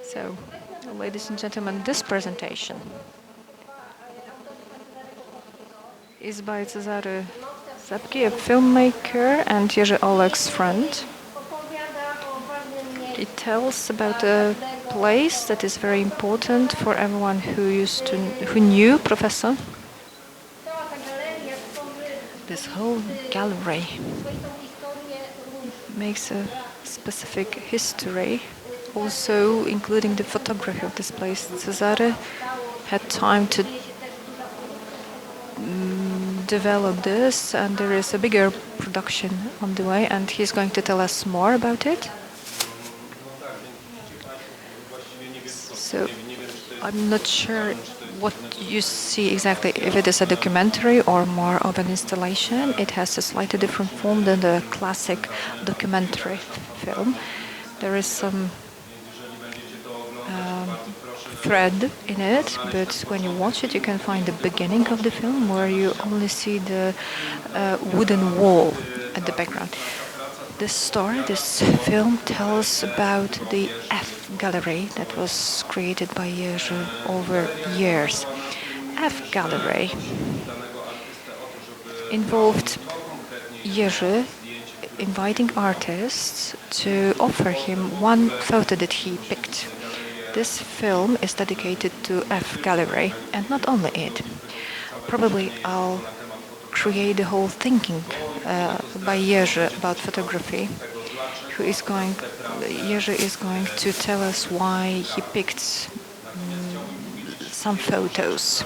So, ladies and gentlemen, this presentation is by Cezary Hładki, a filmmaker and Jerzy Olek's friend. It tells about a place that is very important for everyone who knew Professor. This whole gallery makes a specific history, also including the photography of this place. Cezary had time to develop this, and there is a bigger production on the way, and he's going to tell us more about it. So I'm not sure what you see exactly, if it is a documentary or more of an installation. It has a slightly different form than the classic documentary film. There is some thread in it, but when you watch it, you can find the beginning of the film where you only see the wooden wall at the background. This film tells about the F Gallery that was created by Jerzy over years. F Gallery involved Jerzy inviting artists to offer him one photo that he picked. This film is dedicated to F Gallery, and not only it. Probably I'll create the whole thinking by Jerzy about photography. Jerzy is going to tell us why he picked some photos.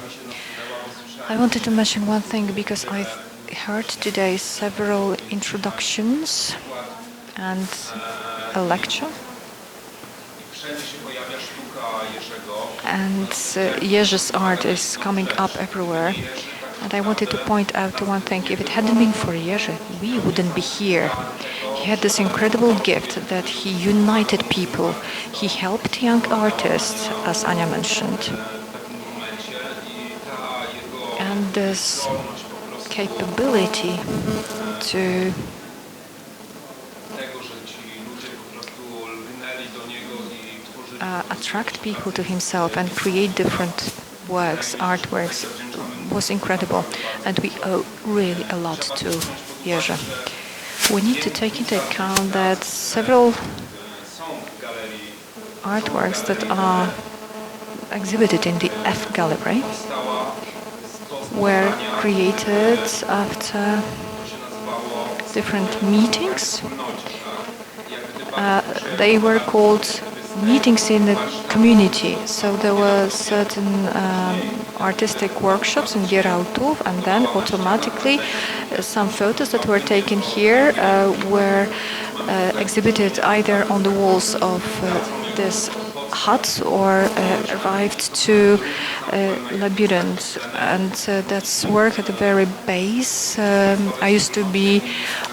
I wanted to mention one thing because I heard today several introductions and a lecture. And Jerzy's art is coming up everywhere. And I wanted to point out one thing. If it hadn't been for Jerzy, we wouldn't be here. He had this incredible gift that he united people. He helped young artists, as Ania mentioned. And this capability to attract people to himself and create different artworks, was incredible, and we owe really a lot to Jerzy. We need to take into account that several artworks that are exhibited in the F Gallery were created after different meetings. They were called meetings in the community. So there were certain artistic workshops in Gierałtów, and then automatically some photos that were taken here were exhibited either on the walls of this hut or arrived to Labyrinth, and that's work at the very base. I used to be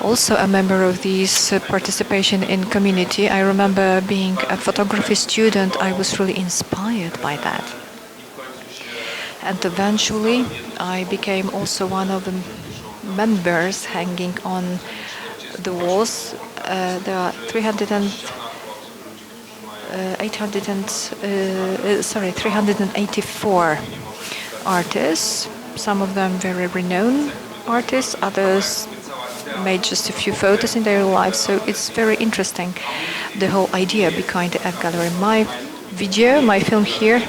also a member of this participation in community. I remember being a photography student, I was really inspired by that. And eventually I became also one of the members hanging on the walls. There are 384 artists, some of them very renowned artists, others made just a few photos in their lives, so it's very interesting, the whole idea behind the F Gallery. My film here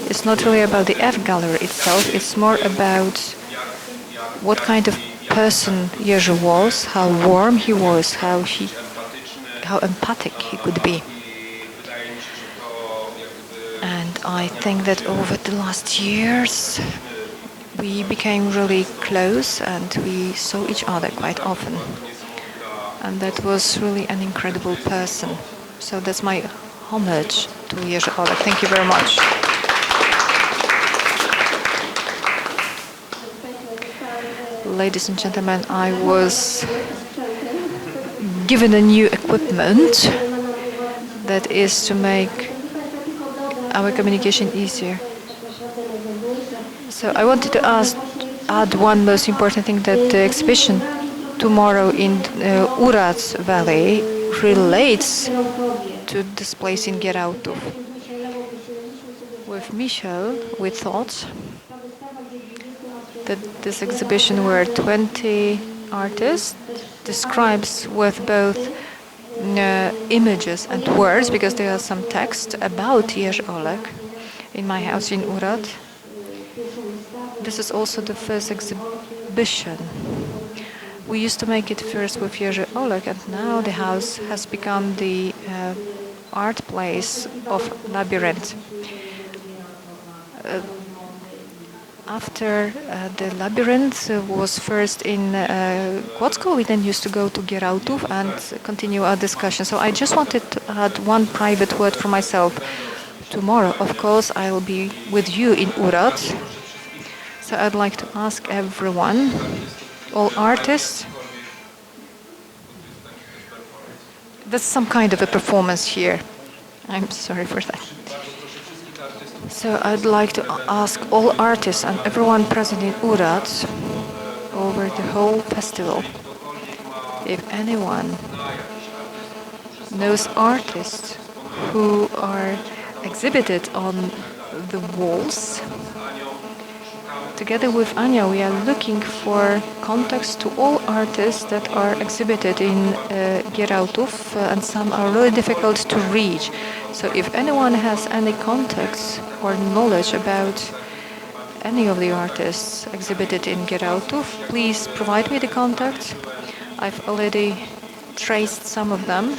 is not really about the F Gallery itself, it's more about what kind of person Jerzy was, how warm he was, how empathic he could be. And I think that over the last years we became really close and we saw each other quite often. And that was really an incredible person. So that's my homage to Jerzy Olek. Thank you very much. Ladies and gentlemen, I was given a new equipment that is to make our communication easier. So I wanted to add one most important thing, that the exhibition tomorrow in Uraz Valley relates to this place in Gierałtów. With Michel, we thought that this exhibition where 20 artists describes with both images and words, because there are some text about Jerzy Olek in my house in Urad. This is also the first exhibition. We used to make it first with Jerzy Olek, and now the house has become the art place of Labyrinth. After the Labyrinth was first in Kłodzko, we then used to go to Gierałtów and continue our discussion. So I just wanted to add one private word for myself. Tomorrow, of course, I'll be with you in Urad. So I'd like to ask everyone, all artists, there's some kind of a performance here. I'm sorry for that. So I'd like to ask all artists and everyone present in Urad over the whole festival, if anyone knows artists who are exhibited on the walls. Together with Anya, we are looking for contacts to all artists that are exhibited in Gierałtów, and some are really difficult to reach. So if anyone has any contacts or knowledge about any of the artists exhibited in Gierałtów, please provide me the contact. I've already traced some of them,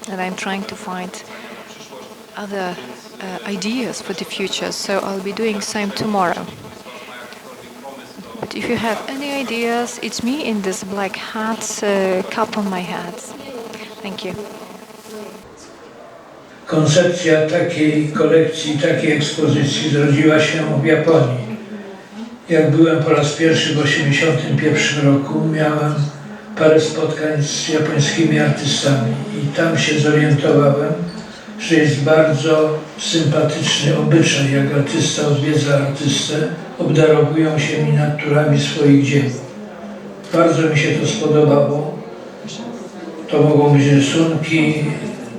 and I'm trying to find other ideas for the future, so I'll be doing same tomorrow. But if you have any ideas, it's me in this black hat, cap on my head. Thank you. Koncepcja takiej kolekcji, takiej ekspozycji zrodziła się w Japonii. Jak byłem po raz pierwszy w 1981 roku, miałem parę spotkań z japońskimi artystami i tam się zorientowałem, że jest bardzo sympatyczny obyczaj, jak artysta odwiedza artystę, obdarowują się miniaturami swoich dzieł. Bardzo mi się to spodobało. To mogą być rysunki,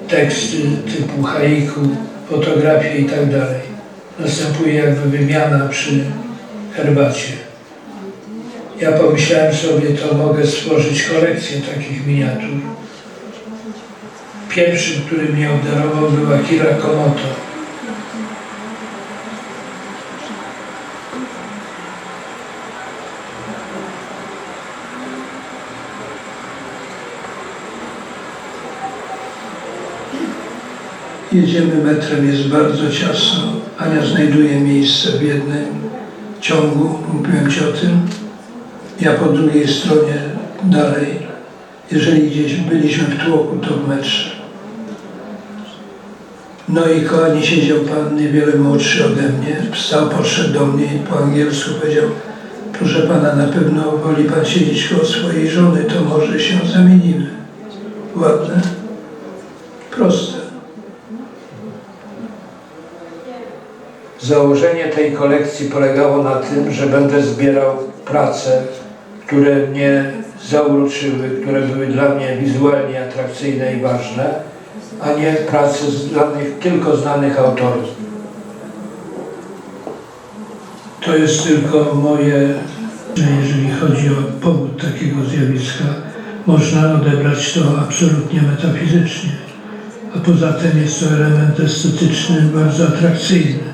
teksty typu haiku, fotografie i tak dalej. Następuje jakby wymiana przy herbacie. Ja pomyślałem sobie, to mogę stworzyć kolekcję takich miniatur. Pierwszym, który mnie obdarował, był Akira Komoto. Jedziemy metrem, jest bardzo ciasno. Ania znajduje miejsce w jednym ciągu, mówiłem Ci o tym. Ja po drugiej stronie dalej. Jeżeli gdzieś byliśmy w tłoku, to w metrze. No i koło Ani siedział pan niewiele młodszy ode mnie. Wstał, podszedł do mnie i po angielsku powiedział: proszę pana, na pewno woli pan siedzieć koło swojej żony, to może się zamienimy. Ładne? Proste. Założenie tej kolekcji polegało na tym, że będę zbierał prace, które mnie zauroczyły, które były dla mnie wizualnie atrakcyjne i ważne, a nie prace tylko znanych autorów. To jest tylko moje, że jeżeli chodzi o powód takiego zjawiska, można odebrać to absolutnie metafizycznie, a poza tym jest to element estetyczny bardzo atrakcyjny.